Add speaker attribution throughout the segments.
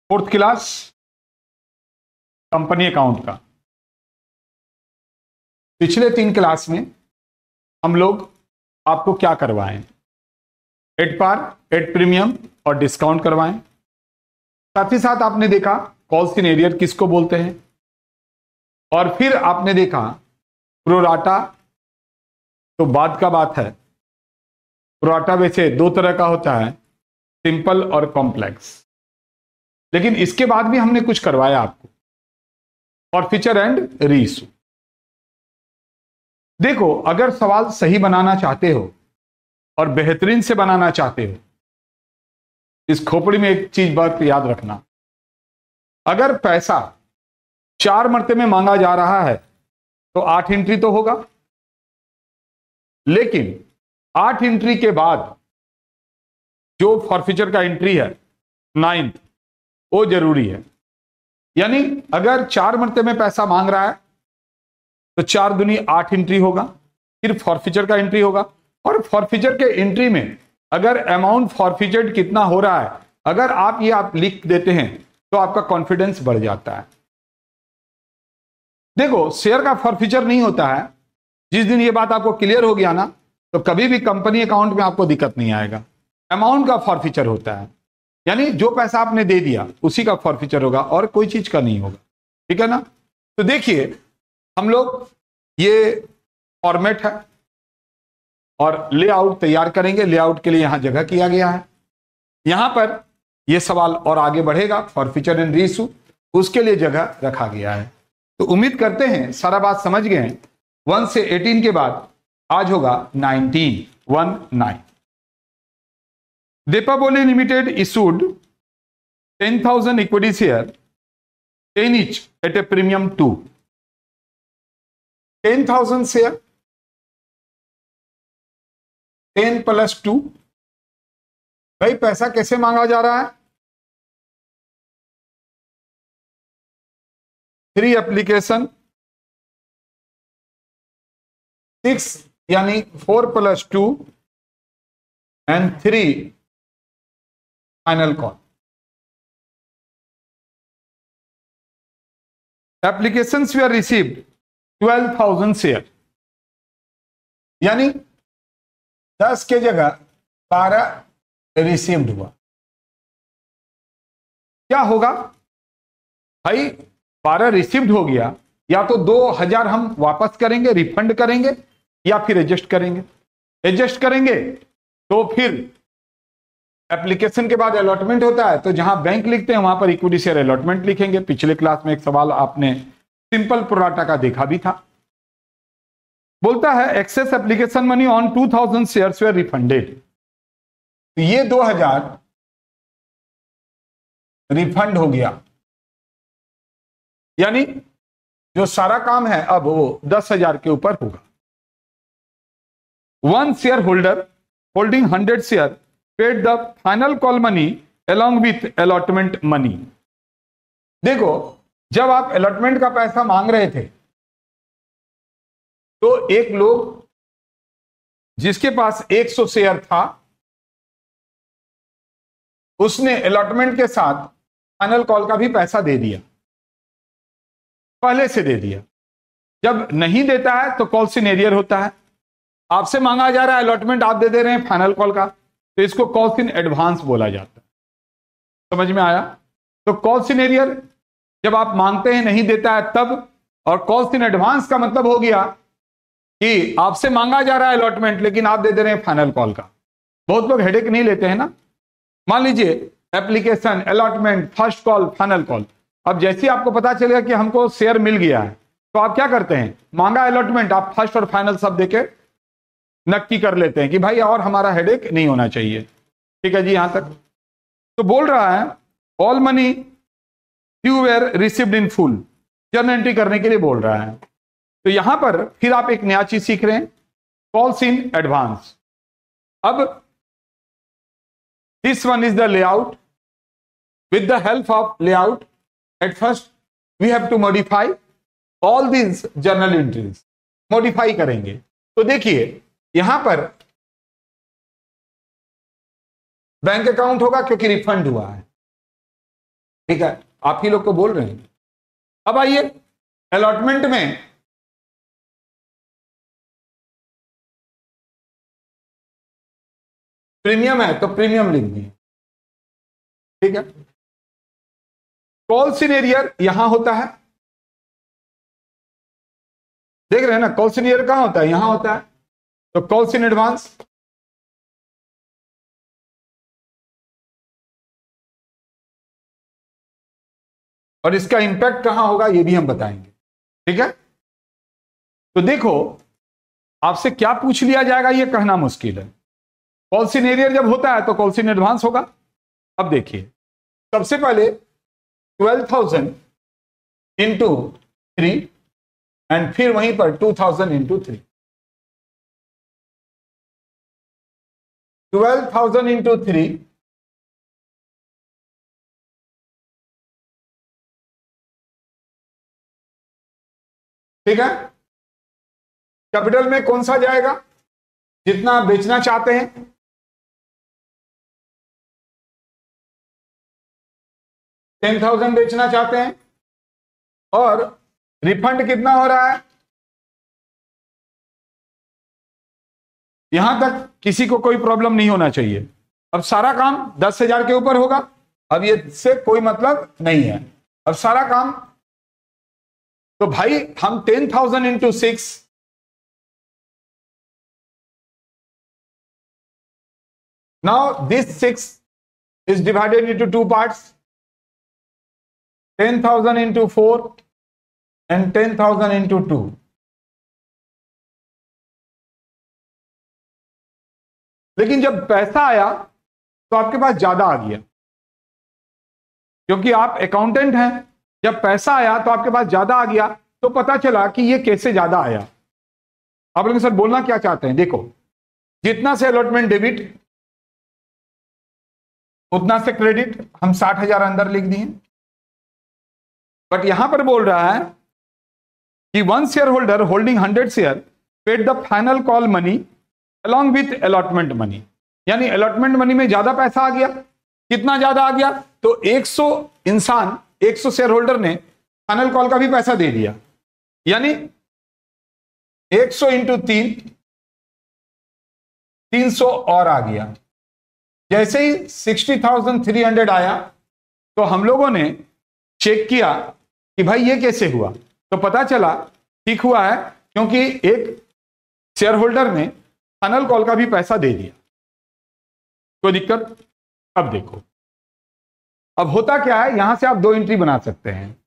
Speaker 1: Fourth class company account का। पिछले 3 class में हम लोग आपको क्या करवाएं, एड पार, एड प्रीमियम और डिस्काउंट करवाएं। साथ ही साथ आपने देखा कॉल्स इन एरियर किसको बोलते हैं, और फिर आपने देखा प्रोराटा। तो बाद का बात है, प्रोराटा वैसे 2 तरह का होता है, सिंपल और कॉम्प्लेक्स, लेकिन इसके बाद भी हमने कुछ करवाया आपको, फॉरफीचर एंड रीइशू। देखो, अगर सवाल सही बनाना चाहते हो और बेहतरीन से बनाना चाहते हो, इस खोपड़ी में एक चीज बात याद रखना, अगर पैसा 4 मरतबे मांगा जा रहा है तो 8 एंट्री तो होगा, लेकिन 8 एंट्री के बाद जो फॉरफीचर का एंट्री है 9th, वो जरूरी है। यानी अगर 4 मरतबे पैसा मांग रहा है तो 4 दूनी 8 एंट्री होगा, फिर फॉरफीचर का एंट्री होगा, और फॉरफीचर के एंट्री में अगर अमाउंट फॉरफीचर कितना हो रहा है, अगर आप लिख देते हैं तो आपका कॉन्फिडेंस बढ़ जाता है। देखो, शेयर का फॉरफीचर नहीं होता है। जिस दिन ये बात आपको क्लियर हो गया ना, तो कभी भी कंपनी अकाउंट में आपको दिक्कत नहीं आएगा। अमाउंट का फॉरफीचर होता है, यानी जो पैसा आपने दे दिया उसी का फॉरफीचर होगा और कोई चीज का नहीं होगा। ठीक है ना? तो देखिए, हम लोग ये फॉर्मेट है और लेआउट तैयार करेंगे। लेआउट के लिए यहां जगह किया गया है। यहां पर यह सवाल और आगे बढ़ेगा, फॉरफीचर एंड रीइशू, उसके लिए जगह रखा गया है। तो उम्मीद करते हैं सारा बात समझ गए हैं। 1 से 18 के बाद आज होगा 19। Deepawali limited issued 10,000 equity share, 10 each at a premium 2। 10,000 share, 10 + 2। भाई पैसा कैसे मांगा जा रहा है? 3 एप्लीकेशन, 6 यानी 4 + 2 and 3 final call. Applications they are received 12,000 share, यानी 10 के जगह 12 रिसीव्ड हुआ। क्या होगा भाई? 12 रिसीव्ड हो गया, या तो 2,000 हम वापस करेंगे, रिफंड करेंगे, या फिर एडजस्ट करेंगे। एडजस्ट करेंगे तो फिर एप्लीकेशन के बाद अलॉटमेंट होता है, तो जहां बैंक लिखते हैं वहां पर इक्विटी शेयर अलॉटमेंट लिखेंगे। पिछले क्लास में एक सवाल आपने सिंपल प्रोराटा का देखा भी था। बोलता है excess application money on 2,000 shares they refunded. तो ये 2,000 रिफंड हो गया, यानी जो सारा काम है अब वो 10,000 के ऊपर होगा। 1 share holder holding 100 share paid the final call money along with allotment money. देखो, जब आप अलॉटमेंट का पैसा मांग रहे थे तो एक लोग जिसके पास 100 शेयर था, उसने अलॉटमेंट के साथ फाइनल कॉल का भी पैसा दे दिया, पहले से दे दिया। जब नहीं देता है तो कॉल्स इन एरियर होता है। आपसे मांगा जा रहा है अलॉटमेंट, आप दे रहे हैं फाइनल कॉल का, तो इसको कॉल्स इन एडवांस बोला जाता है। समझ में आया? तो कॉल्स इन एरियर जब आप मांगते हैं, नहीं देता है तब, और कॉल्स इन एडवांस का मतलब हो गया कि आपसे मांगा जा रहा है अलॉटमेंट लेकिन आप दे रहे हैं फाइनल कॉल का। बहुत लोग हेडेक नहीं लेते हैं ना। मान लीजिए application, allotment, first call, final call. अब जैसे ही आपको पता चलेगा कि हमको शेयर मिल गया है, तो आप क्या करते हैं? मांगा अलॉटमेंट, आप फर्स्ट और फाइनल सब देके नक्की कर लेते हैं कि भाई और हमारा हेडेक नहीं होना चाहिए। ठीक है जी, यहां तक तो बोल रहा है all money due were received in full, journal entry करने के लिए बोल रहा है। तो यहां पर फिर आप एक नया चीज सीख रहे हैं, कॉल्स इन एडवांस। अब this one is the layout. With the help of layout, at first we have to modify all these journal entries. Modify करेंगे तो देखिए, यहां पर बैंक अकाउंट होगा क्योंकि रिफंड हुआ है। ठीक है, आप ही लोग को बोल रहे हैं। अब आइए अलॉटमेंट में प्रीमियम है तो प्रीमियम लिख दिए, ठीक है। कॉल्स इन एरियर यहां होता है, देख रहे हैं ना, कॉल्स इन एरियर कहां होता है, यहां होता है, तो कॉल्स इन एडवांस। और इसका इंपैक्ट कहां होगा ये भी हम बताएंगे, ठीक है। तो देखो, आपसे क्या पूछ लिया जाएगा ये कहना मुश्किल है। कॉल्स इन एरियर जब होता है तो कॉल्स इन एडवांस होगा। अब देखिए, सबसे पहले 12,000 इंटू 3 एंड फिर वहीं पर 2,000 इंटू 3, 12,000 इंटू 3 ठीक है। कैपिटल में कौन सा जाएगा, जितना आप बेचना चाहते हैं, $10,000 बेचना चाहते हैं, और रिफंड कितना हो रहा है, यहां तक किसी को कोई प्रॉब्लम नहीं होना चाहिए। अब सारा काम 10,000 के ऊपर होगा, अब ये से कोई मतलब नहीं है। अब सारा काम, तो भाई हम 10,000 into 6, now this 6 is divided into 2 parts, 10,000 into 4 and 10,000 into 2. लेकिन जब पैसा आया तो आपके पास ज्यादा आ गया, क्योंकि आप अकाउंटेंट हैं। जब पैसा आया तो आपके पास ज्यादा आ गया, तो पता चला कि ये कैसे ज्यादा आया। आप लोग सर बोलना क्या चाहते हैं, देखो, जितना से अलॉटमेंट डेबिट उतना से क्रेडिट, हम 60,000 अंदर लिख दिए। बट यहां पर बोल रहा है कि one share holder holding 100 share paid the final call money along with allotment money, यानी अलॉटमेंट मनी में ज्यादा पैसा आ गया। कितना ज्यादा आ गया, तो 100 शेयर होल्डर ने फाइनल कॉल का भी पैसा दे दिया, यानी 100 इंटू 3, 300 और आ गया। जैसे ही 60,300 आया तो हम लोगों ने चेक किया कि भाई ये कैसे हुआ, तो पता चला ठीक हुआ है, क्योंकि एक शेयर होल्डर ने फाइनल कॉल का भी पैसा दे दिया। कोई दिक्कत? अब देखो, अब होता क्या है, यहां से आप 2 एंट्री बना सकते हैं।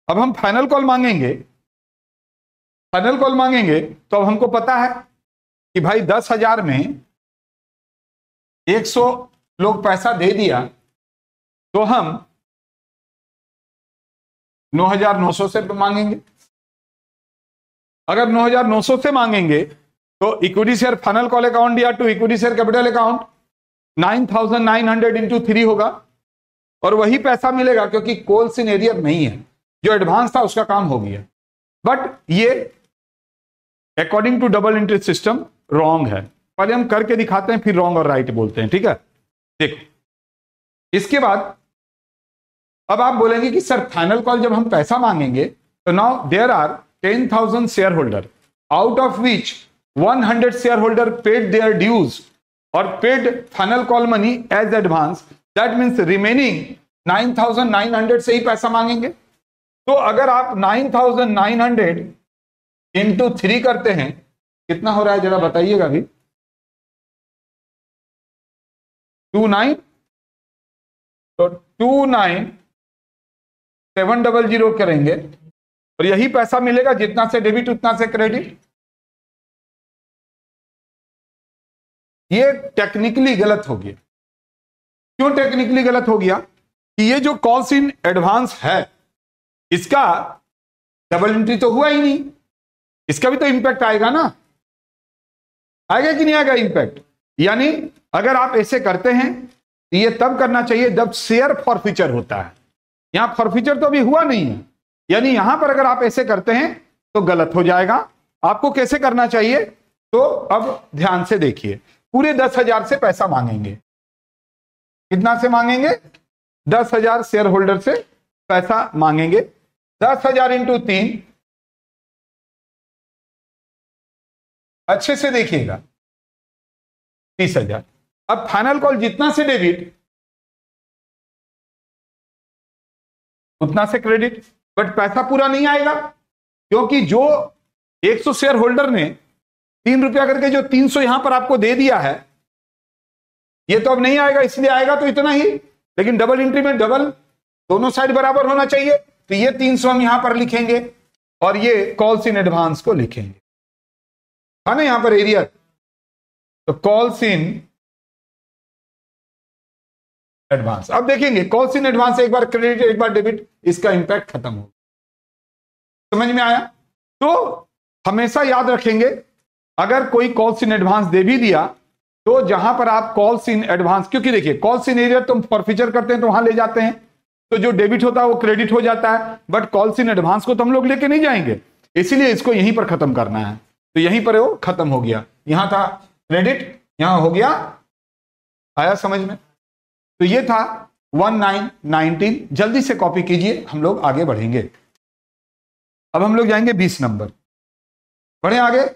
Speaker 1: अब हम फाइनल कॉल मांगेंगे, फाइनल कॉल मांगेंगे तो अब हमको पता है कि भाई 10,000 में 100 लोग पैसा दे दिया, तो हम 9,900 से मांगेंगे। अगर 9,900 से मांगेंगे तो equity share final call account या to equity share capital account 9,900 into 3 होगा, और वही पैसा मिलेगा, क्योंकि कॉल्स इन एरियर नहीं है, जो एडवांस था उसका काम हो गया। बट ये according to double interest system wrong है। पहले हम करके दिखाते हैं, फिर रॉन्ग और राइट बोलते हैं, ठीक है। देखो, इसके बाद अब आप बोलेंगे कि सर फाइनल कॉल जब हम पैसा मांगेंगे तो now there are 10,000 shareholder, out of which 100 shareholder paid their dues और paid final call money as advance, that means remaining 9,900 से ही पैसा मांगेंगे। तो अगर आप 9,900 इंटू 3 करते हैं, कितना हो रहा है जरा बताइएगा अभी, 29, तो 29,700 करेंगे, और यही पैसा मिलेगा, जितना से डेबिट उतना से क्रेडिट। ये टेक्निकली गलत हो गया। क्यों टेक्निकली गलत हो गया? कि ये जो कॉल्स इन एडवांस है, इसका डबल एंट्री तो हुआ ही नहीं, इसका भी तो इंपैक्ट आएगा ना, आएगा कि नहीं आएगा इंपैक्ट? यानी अगर आप ऐसे करते हैं तो ये तब करना चाहिए जब शेयर फॉरफीचर होता है। यहां फॉरफीचर तो अभी हुआ नहीं है, यानी यहां पर अगर आप ऐसे करते हैं तो गलत हो जाएगा। आपको कैसे करना चाहिए? तो अब ध्यान से देखिए, पूरे 10,000 से पैसा मांगेंगे। कितना से मांगेंगे? 10,000 शेयर होल्डर से पैसा मांगेंगे। 10,000 इंटू 3, अच्छे से देखिएगा, 30,000। अब फाइनल कॉल जितना से डेबिट उतना से क्रेडिट, बट पैसा पूरा नहीं आएगा, क्योंकि जो 100 शेयर होल्डर ने 3 रुपया करके जो 300 यहां पर आपको दे दिया है, ये तो अब नहीं आएगा, इसलिए आएगा तो इतना ही, लेकिन डबल एंट्री में डबल दोनों साइड बराबर होना चाहिए, तो ये 300 हम यहां पर लिखेंगे और ये कॉल्स इन एडवांस को लिखेंगे, है ना यहां पर एरिया। तो कॉल्स इन एडवांस, अब देखेंगे कॉल्स इन एडवांस एक बार क्रेडिट एक बार डेबिट, इसका इंपैक्ट खत्म हो, समझ में आया। तो हमेशा याद रखेंगे, अगर कोई कॉल्स इन एडवांस दे भी दिया तो जहां पर आप कॉल्स इन एडवांस, क्योंकि देखिए कॉल्स इन एरियर तुम फॉरफीचर करते हैं तो वहां ले जाते हैं, तो जो डेबिट होता है वो क्रेडिट हो जाता है, बट कॉल्स इन एडवांस को तो हम लोग लेके नहीं जाएंगे, इसीलिए इसको यहीं पर खत्म करना है। तो यहीं पर वो खत्म हो गया, यहां था क्रेडिट, यहां हो गया, आया समझ में। तो ये था 1919, जल्दी से कॉपी कीजिए, हम लोग आगे बढ़ेंगे। अब हम लोग जाएंगे 20 नंबर, बढ़े आगे।